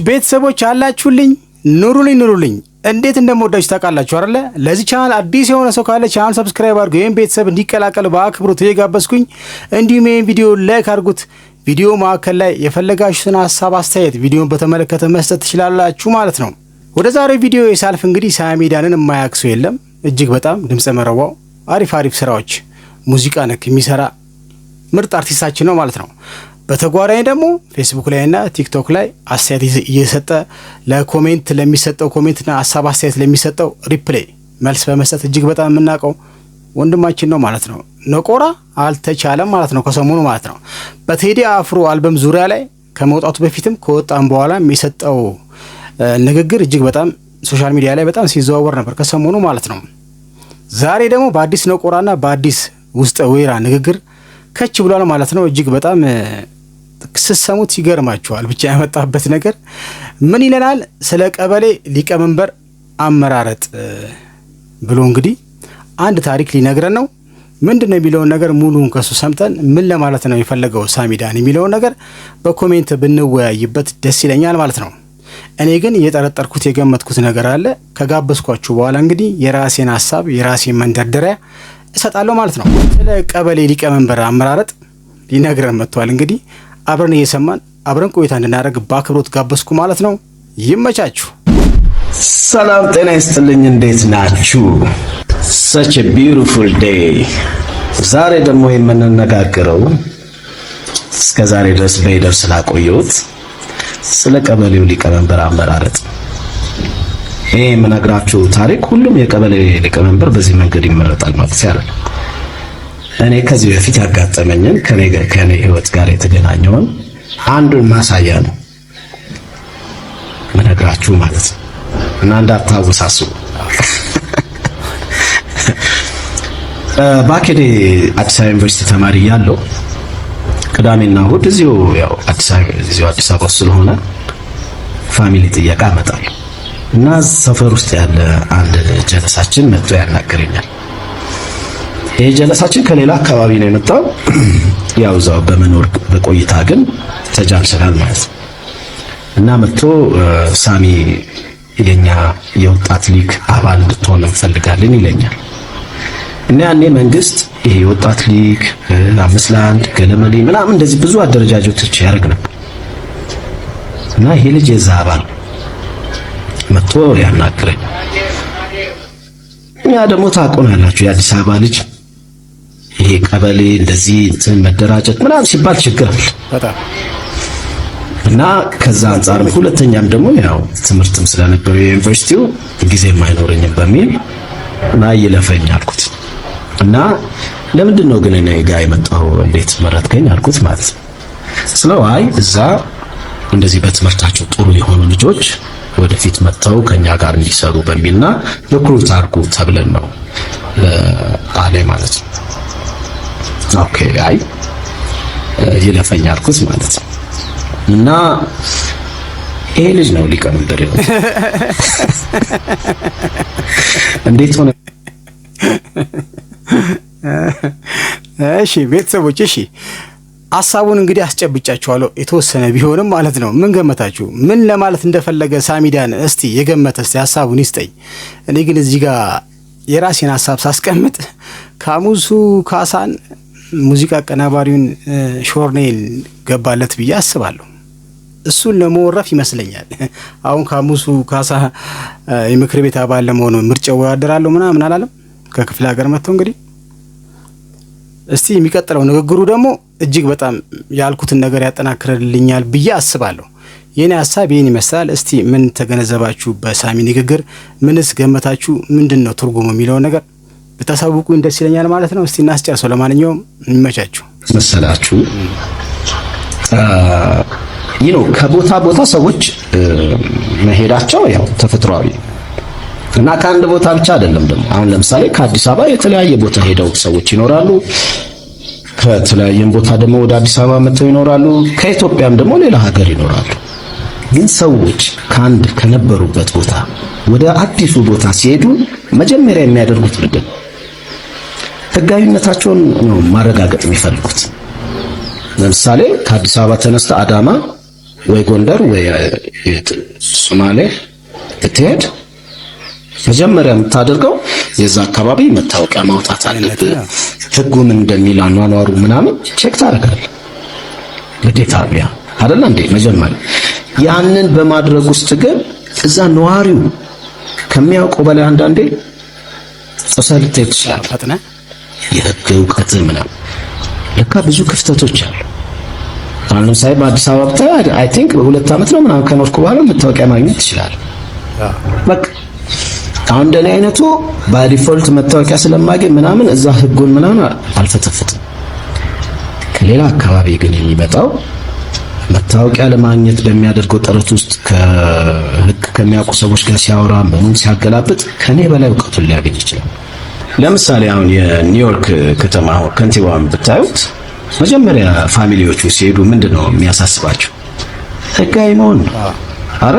ቤተሰቦች አላችሁልኝ ኑሩልኝ እንዴት እንደምወዳችሁ ታውቃላችሁ አይደለ? ለዚህ ቻናል አዲስ የሆነ ሰው ካለ ቻናል ሰብስክራይብ አድርጉ። ይሄን ቤተሰብ እንዲቀላቀል በአክብሮት እየጋበዝኩኝ፣ እንዲሁም ይሄን ቪዲዮ ላይክ አድርጉት። ቪዲዮ ማዕከል ላይ የፈለጋችሁትን ሐሳብ አስተያየት ቪዲዮን በተመለከተ መስጠት ትችላላችሁ ማለት ነው። ወደ ዛሬው ቪዲዮ የሳልፍ እንግዲህ ሳሚዳንን የማያውቅ ሰው የለም። እጅግ በጣም ድምጽ መረዋው አሪፍ ስራዎች ሙዚቃ ነክ የሚሰራ ምርጥ አርቲስታችን ነው ማለት ነው። በተጓዳኝ ደግሞ ፌስቡክ ላይና ቲክቶክ ላይ አስተያየት እየሰጠ ለኮሜንት ለሚሰጠው ኮሜንትና ሐሳብ አስተያየት ለሚሰጠው ሪፕሌይ መልስ በመስጠት እጅግ በጣም የምናውቀው ወንድማችን ነው ማለት ነው። ነቆራ አልተቻለም ማለት ነው ከሰሞኑ ማለት ነው። በቴዲ አፍሮ አልበም ዙሪያ ላይ ከመውጣቱ በፊትም ከወጣም በኋላ የሚሰጠው ንግግር እጅግ በጣም ሶሻል ሚዲያ ላይ በጣም ሲዘዋወር ነበር ከሰሞኑ ማለት ነው። ዛሬ ደግሞ በአዲስ ነቆራና በአዲስ ውስጠ ወይራ ንግግር ከች ብሏል ማለት ነው። እጅግ በጣም ስሰሙት ይገርማችኋል። ብቻ ያመጣበት ነገር ምን ይለናል? ስለ ቀበሌ ሊቀመንበር አመራረጥ ብሎ እንግዲህ አንድ ታሪክ ሊነግረን ነው። ምንድነው የሚለውን ነገር ሙሉውን ከሱ ሰምተን ምን ለማለት ነው የፈለገው ሳሚዳን የሚለውን ነገር በኮሜንት ብንወያይበት ደስ ይለኛል ማለት ነው። እኔ ግን የጠረጠርኩት የገመትኩት ነገር አለ። ከጋበዝኳችሁ በኋላ እንግዲህ የራሴን ሐሳብ የራሴን መንደርደሪያ እሰጣለሁ ማለት ነው። ስለ ቀበሌ ሊቀመንበር አመራረጥ ሊነግረን መጥቷል። እንግዲህ አብረን እየሰማን አብረን ቆይታ እንድናደርግ በአክብሮት ጋበዝኩ ማለት ነው። ይመቻችሁ። ሰላም ጤና ይስጥልኝ። እንዴት ናችሁ? such a beautiful day። ዛሬ ደግሞ የምንነጋገረው እስከዛሬ ድረስ በይደር ስላቆየሁት ስለ ቀበሌው ሊቀመንበር አመራረጥ። ይሄ የምነግራችሁ ታሪክ ሁሉም የቀበሌ ሊቀመንበር በዚህ መንገድ ይመረጣል ማለት ያለው እኔ ከዚህ በፊት ያጋጠመኝን ከኔ ህይወት ጋር የተገናኘውን አንዱን ማሳያ ነው ምነግራችሁ ማለት ነው። እና እንዳታወሳስቡ። ባኬዴ አዲስ አበባ ዩኒቨርሲቲ ተማሪ ያለው ቅዳሜና እሑድ እዚሁ አዲስ አበባ ስለሆነ ፋሚሊ ጥያቄ አመጣለሁ እና ሰፈር ውስጥ ያለ አንድ ጀለሳችን መጥቶ ያናገረኛል። ይሄ ጀለሳችን ከሌላ አካባቢ ነው የመጣው። ያው እዛው በመኖር በቆይታ ግን ተጃንሰናል ማለት ነው። እና መጥቶ ሳሚ የኛ የወጣት ሊግ አባል እንድትሆን እንፈልጋለን ይለኛል። እና ያኔ መንግስት ይሄ ወጣት ሊግ 5 ለ1 ገለመሌ ምናምን እንደዚህ ብዙ አደረጃጀቶች ያደርግ ነበር። እና ይሄ ልጅ የዛ አባል መጥቶ ያናገረኝ። እኛ ደግሞ ታውቁናላችሁ የአዲስ አበባ ልጅ ይሄ ቀበሌ እንደዚህ እንትን መደራጀት ምናምን ሲባል ችግር አለ በጣም። እና ከዛ አንፃር ሁለተኛም ደግሞ ያው ትምህርትም ስለነበረ የዩኒቨርሲቲው ጊዜም አይኖርኝም በሚል እና ይለፈኝ አልኩት። እና ለምንድን ነው ግን እኔ ጋር የመጣው እንዴት መረጥከኝ አልኩት ማለት ነው። ስለዋይ እዛ እንደዚህ በትምህርታቸው ጥሩ የሆኑ ልጆች ወደፊት መጥተው ከኛ ጋር እንዲሰሩ በሚልና ሪክሩት አድርጉ ተብለን ነው አለ ማለት ነው። ኦኬ አይ ይለፈኝ አልኩት ማለት ነው። እና ይሄ ልጅ ነው ሊቀመንበር ነው። እንዴት ሆነ? እሺ ቤተሰቦች፣ እሺ ሐሳቡን እንግዲህ አስጨብጫችኋለሁ የተወሰነ ቢሆንም ማለት ነው። ምን ገመታችሁ? ምን ለማለት እንደፈለገ ሳሚዳን እስቲ የገመተ እስቲ ሐሳቡን ይስጠኝ። እኔ ግን እዚህ ጋር የራሴን ሐሳብ ሳስቀምጥ ካሙሱ ካሳን ሙዚቃ አቀናባሪውን ሾርኔል ገባለት ብዬ አስባለሁ። እሱን ለመወረፍ ይመስለኛል። አሁን ካሙሱ ካሳ የምክር ቤት አባል ለመሆኑ ምርጫው ያደራለው ምናምን አላለም ከክፍለ ሀገር መጥቶ እንግዲህ እስቲ የሚቀጥለው ንግግሩ ደግሞ እጅግ በጣም ያልኩትን ነገር ያጠናክርልኛል ብዬ አስባለሁ። የኔ ሐሳብ ይሄን ይመስላል። እስቲ ምን ተገነዘባችሁ በሳሚ ንግግር? ምንስ ገመታችሁ? ምንድነው ትርጉሙ የሚለው ነገር ብታሳውቁኝ ደስ ይለኛል ማለት ነው። እስቲ እናስጨርሰው። ለማንኛውም እንመቻችሁ መሰላችሁ ከቦታ ቦታ ሰዎች መሄዳቸው ያው ተፈጥሯዊ እና ከአንድ ቦታ ብቻ አይደለም። ደግሞ አሁን ለምሳሌ ከአዲስ አበባ የተለያየ ቦታ ሄደው ሰዎች ይኖራሉ። ከተለያየም ቦታ ደግሞ ወደ አዲስ አበባ መጥተው ይኖራሉ። ከኢትዮጵያም ደግሞ ሌላ ሀገር ይኖራሉ። ግን ሰዎች ከነበሩበት ቦታ ወደ አዲሱ ቦታ ሲሄዱ መጀመሪያ የሚያደርጉት ምንድን ነው? ህጋዊነታቸውን ነው ማረጋገጥ የሚፈልጉት። ለምሳሌ ከአዲስ አበባ ተነስተ አዳማ ወይ ጎንደር ወይ ሶማሌ ብትሄድ መጀመሪያ የምታደርገው የዛ አካባቢ መታወቂያ ማውጣት አለብህ። ህጉ ምን እንደሚል አኗኗሩ ምናምን ቼክ ታደርጋለህ። ግዴታ ቢያ አይደል እንዴ? መጀመሪያ ያንን በማድረግ ውስጥ ግን እዛ ነዋሪው ከሚያውቀው በላይ አንዳንዴ ጥሰህ ልትሄድ ትችላለህ። የህግ እውቀት ምናምን ለካ ብዙ ክፍተቶች አሉ። አሁን ለምሳሌ በአዲስ አበባ ብታይ አይ ቲንክ በ2 ዓመት ነው ምናምን ከኖርኩ በኋላ መታወቂያ ማግኘት ትችላለህ። በቃ አሁን እንደኔ አይነቱ በዲፎልት መታወቂያ ስለማገኝ ምናምን እዛ ህጉን ምናምን አልፈተፍትም። ከሌላ አካባቢ ግን የሚመጣው መታወቂያ ለማግኘት በሚያደርገው ጥረት ውስጥ ከህግ ከሚያውቁ ሰዎች ጋር ሲያወራ ምኑን ሲያገላብጥ ከኔ በላይ እውቀቱን ሊያገኝ ይችላል። ለምሳሌ አሁን የኒውዮርክ ከተማ ከንቲባውን ብታዩት መጀመሪያ ፋሚሊዎቹ ሲሄዱ ምንድነው የሚያሳስባቸው? ህጋዊ መሆን ነው። አረ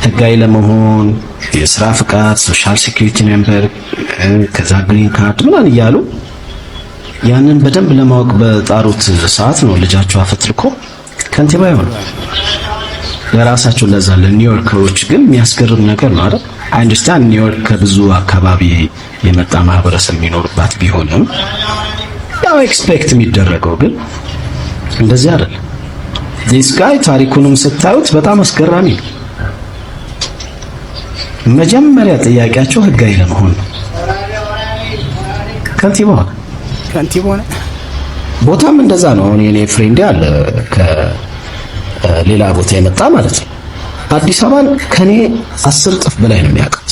ህጋዊ ለመሆን የስራ ፍቃድ፣ ሶሻል ሴኩሪቲ ነምበር፣ ከዛ ግሪን ካርድ ምናምን እያሉ ያንን በደንብ ለማወቅ በጣሩት ሰዓት ነው ልጃቸው አፈትልኮ ከንቲባ ይሆናል። ለራሳቸው ለዛ ለኒውዮርከሮች ግን የሚያስገርም ነገር ነው አይደል? አይ አንደርስታንድ ኒውዮርክ ከብዙ አካባቢ የመጣ ማህበረሰብ የሚኖርባት ቢሆንም ያው ኤክስፔክት የሚደረገው ግን እንደዚህ አይደል። ዲስ ጋይ ታሪኩንም ስታዩት በጣም አስገራሚ ነው። መጀመሪያ ጥያቄያቸው ህጋዊ ለመሆን ነው። ከንቲባ ቦታም እንደዛ ነው። አሁን የኔ ፍሬንድ አለ ከሌላ ቦታ የመጣ ማለት ነው። አዲስ አበባን ከኔ 10 እጥፍ በላይ ነው የሚያውቃት።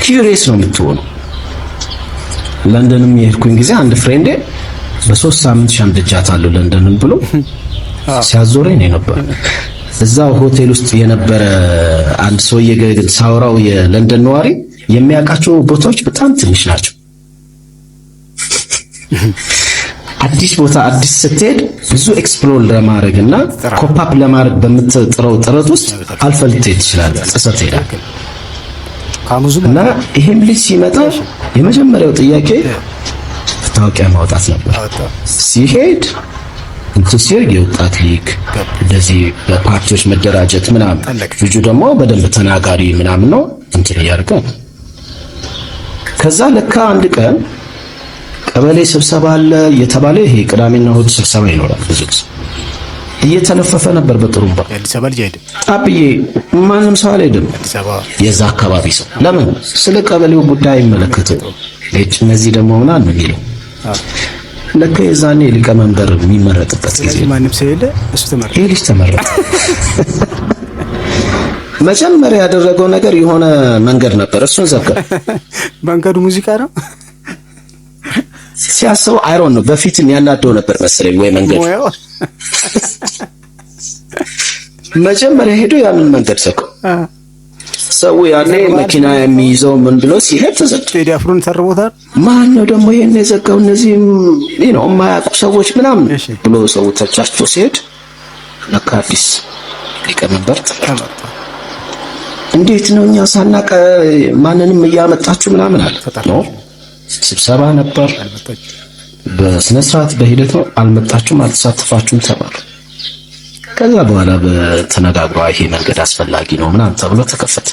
ኪዩሪየስ ነው የምትሆነው። ለንደንም የሄድኩኝ ጊዜ አንድ ፍሬንዴ በ3 ሳምንት ሸምድጃታለሁ ለንደንም ብሎ ሲያዞረኝ ነበር። እዛው ሆቴል ውስጥ የነበረ አንድ ሰውዬ ግን ሳውራው የለንደን ነዋሪ የሚያውቃቸው ቦታዎች በጣም ትንሽ ናቸው። አዲስ ቦታ አዲስ ስትሄድ ብዙ ኤክስፕሎር ለማድረግና ኮፓፕ ለማድረግ በምትጥረው ጥረት ውስጥ አልፈህ ልትሄድ ትችላለህ። ጥሰት ሄዳል እና ይሄም ልጅ ሲመጣ የመጀመሪያው ጥያቄ መታወቂያ ማውጣት ነበር። ሲሄድ እንትን የወጣት ሊግ እንደዚህ በፓርቲዎች መደራጀት ምናምን፣ ልጁ ደግሞ በደንብ ተናጋሪ ምናምን ነው እንትን እያደረገ ነው። ከዛ ለካ አንድ ቀን ቀበሌ ስብሰባ አለ የተባለ ይሄ ቅዳሜና እሑድ ስብሰባ ይኖራል። ብዙ ጊዜ እየተነፈፈ ነበር በጥሩምባ። አዲስ አበባ ልጅ አይደል አብዬ ማንም ሰው አልሄድም። አዲስ አበባ የዛ አካባቢ ሰው ለምን ስለ ቀበሌው ጉዳይ አይመለከተው። እነዚህ ደግሞ ምናምን ነው የሚለው። ለካ የዛኔ ሊቀመንበር የሚመረጥበት ጊዜ ማንም ሰው የለ፣ እሱ ተመረጠ። ይሄ ልጅ ተመረጠ። መጀመሪያ ያደረገው ነገር የሆነ መንገድ ነበር፣ እሱን ዘጋ። መንገዱ ሙዚቃ ነው ሲያስበው አይሮን ነው። በፊትም ያናደው ነበር መሰለኝ ወይ መንገድ። መጀመሪያ ሄዶ ያንን መንገድ ዘጋ። ሰው ያኔ መኪና የሚይዘው ምን ብሎ ሲሄድ ተዘጋ። ቴዲ አፍሮን ተርቦታል። ማን ነው ደግሞ ይሄን የዘጋው? እነዚህ ነው የማያውቁ ሰዎች ምናምን ብሎ ሰው ተቻችቶ ሲሄድ ለካ አዲስ ሊቀመንበር ተመረጠ። እንዴት ነው እኛ ሳናቀ ማንንም እያመጣችሁ ምናምን አለ ነው። ስብሰባ ነበር በስነ ስርዓት በሂደት ነው። አልመጣችሁም፣ አልተሳተፋችሁም ተባሉ። ከዛ በኋላ በተነጋግሮ ይሄ መንገድ አስፈላጊ ነው ምናምን ተብሎ ተከፈተ።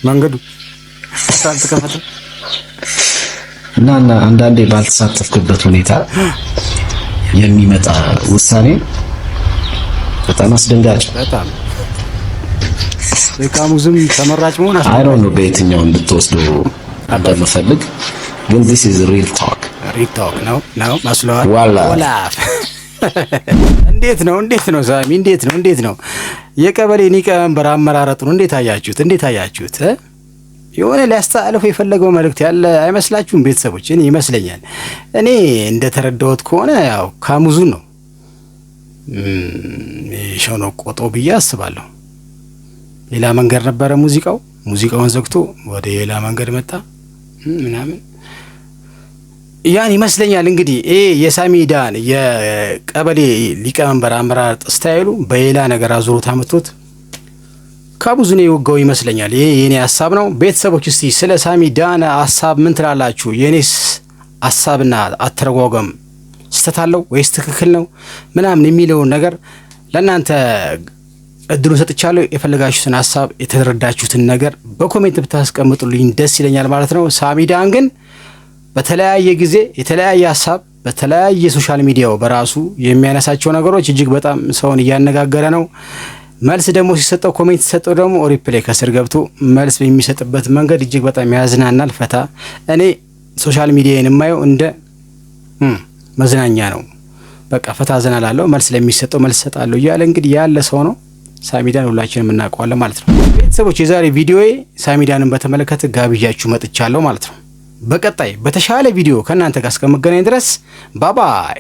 መንገዱ ተከፈተ እና አንዳንዴ ባልተሳተፍክበት ሁኔታ የሚመጣ ውሳኔ በጣም አስደንጋጭ። በጣም የካሙዝም ተመራጭ መሆን አይ ዶንት ኖ በየትኛው እንድትወስደው እንደምፈልግ ግን this is real talk ነው መስሏል። ወላ እንዴት ነው ሳሚ? እንዴት ነው የቀበሌ ሊቀመንበር አመራረጡን እንዴት አያችሁት? የሆነ ሊያስተላልፈው የፈለገው መልእክት ያለ አይመስላችሁም ቤተሰቦች? እኔ ይመስለኛል። እኔ እንደተረዳሁት ከሆነ ያው ካሙዙን ነው ሸኖቆጦ ብዬ አስባለሁ። ሌላ መንገድ ነበረ ሙዚቃውን ዘግቶ ወደ ሌላ መንገድ መጣ ምናምን ያን ይመስለኛል። እንግዲህ የሳሚዳን የቀበሌ ሊቀመንበር አመራር ስታይሉ በሌላ ነገር አዙሮት አመጥቶት ካሙዙን የወጋው ይመስለኛል። ይሄ የኔ ሐሳብ ነው። ቤተሰቦች እስቲ ስለ ሳሚዳን ሐሳብ ምን ትላላችሁ? የኔስ ሐሳብና አተረጓጎም ስህተት አለው ወይስ ትክክል ነው ምናምን የሚለውን ነገር ለእናንተ እድሉን ሰጥቻለሁ። የፈለጋችሁትን ሐሳብ የተረዳችሁትን ነገር በኮሜንት ብታስቀምጡልኝ ደስ ይለኛል ማለት ነው። ሳሚዳን ግን በተለያየ ጊዜ የተለያየ ሐሳብ በተለያየ ሶሻል ሚዲያው በራሱ የሚያነሳቸው ነገሮች እጅግ በጣም ሰውን እያነጋገረ ነው። መልስ ደግሞ ሲሰጠው ኮሜንት ሲሰጠው ደግሞ ሪፕላይ ከስር ገብቶ መልስ የሚሰጥበት መንገድ እጅግ በጣም ያዝናናል። ፈታ እኔ ሶሻል ሚዲያን የማየው እንደ መዝናኛ ነው። በቃ ፈታ ዘናላለሁ። መልስ ለሚሰጠው መልስ ሰጣለሁ እያለ እንግዲህ ያለ ሰው ነው ሳሚዳን፣ ሁላችንም እናውቀዋለን ማለት ነው። ቤተሰቦች የዛሬ ቪዲዮዬ ሳሚዳንን በተመለከተ ጋብዣችሁ መጥቻለሁ ማለት ነው። በቀጣይ በተሻለ ቪዲዮ ከእናንተ ጋር እስከመገናኝ ድረስ ባባይ።